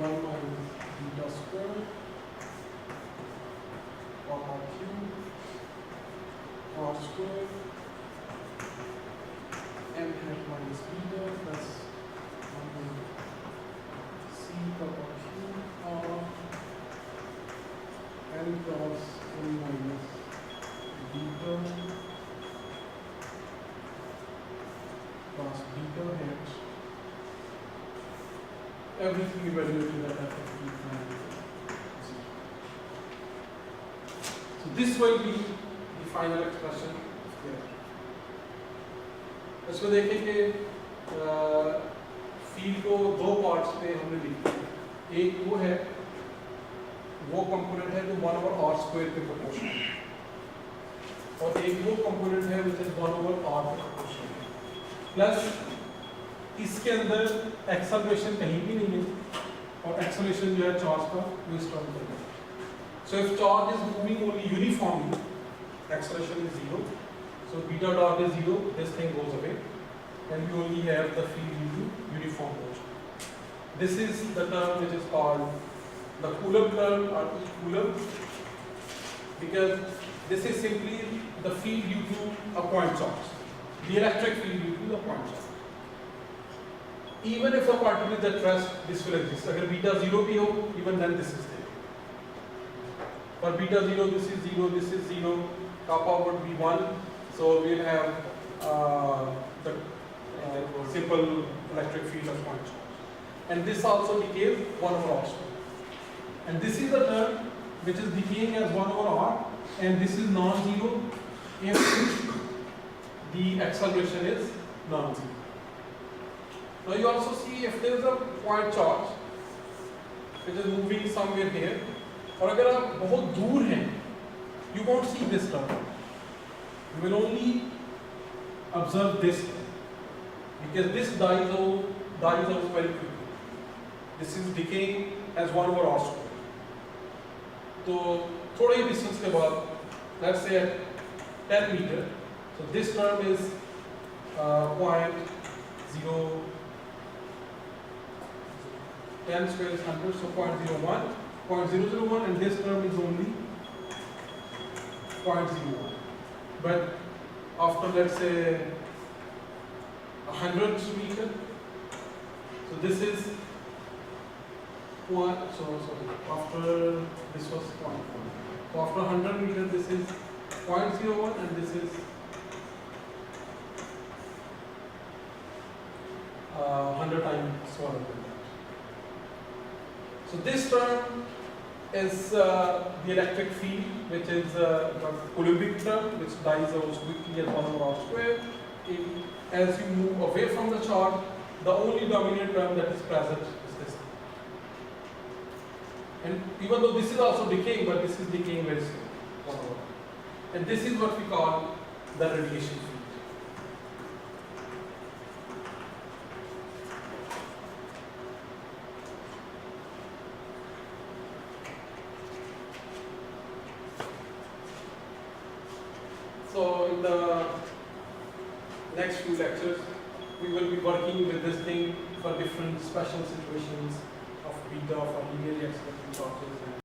One minus beta square comma q r square m hat minus beta plus 1 c comma q r n cross m minus beta plus beta hat. Everything evaluated at f(p). So this will be the final expression here. इसको देखें कि field को दो parts में हमने लिखा है. एक वो है, वो कंपोनेंट है जो 1/r² के प्रोपोर्शनल है, और एक वो कंपोनेंट है which is 1/r के प्रोपोर्शनल है. प्लस इसके अंदर एक्सेलरेशन कहीं भी नहीं है, और एक्सेलरेशन जो है चार्ज का वो इस टर्म पर है. So if charge is moving only uniformly, acceleration is 0. So beta dot is 0, this thing goes away, and we only have the field due to uniform motion. This is the term which is called the Coulomb term और E Coulomb, because this is simply the field due to a point charge, the electric field due to the point charge. Even if the particle is at rest, this will exist. अगर beta 0 भी हो, even then this is there. For beta 0, this is 0, this is 0, kappa would be 1. So we'll have the simple electric field of point charge. And this also decays 1/r². And this is the term which is decaying as 1/r, and this is non-zero if the acceleration is non-zero. Now you also see if there is a point charge which is moving somewhere here, और अगर आप बहुत दूर हैं, you won't see this term. You will only observe this term, because this dies out very quickly. This is decaying as 1/r². तो थोड़े ही distance के बाद, let's say at 10 meter, so this term is 0.0. 10 square is 100, so 0.01, and this term is only 0.01. But after, let's say, 100 meter, so this is after this was 0.1. So after 100 meter, this is 0.01, and this is 100 times smaller than that. So this term is the electric field, which is the Coulombic term, which dies out quickly at 1/r². As you move away from the charge, the only dominant term that is present is this. And even though this is also decaying, but this is decaying very slowly. And this is what we call the radiation field. So in the next few lectures, we will be working with this thing for different special situations of beta, for linearly accelerating charges.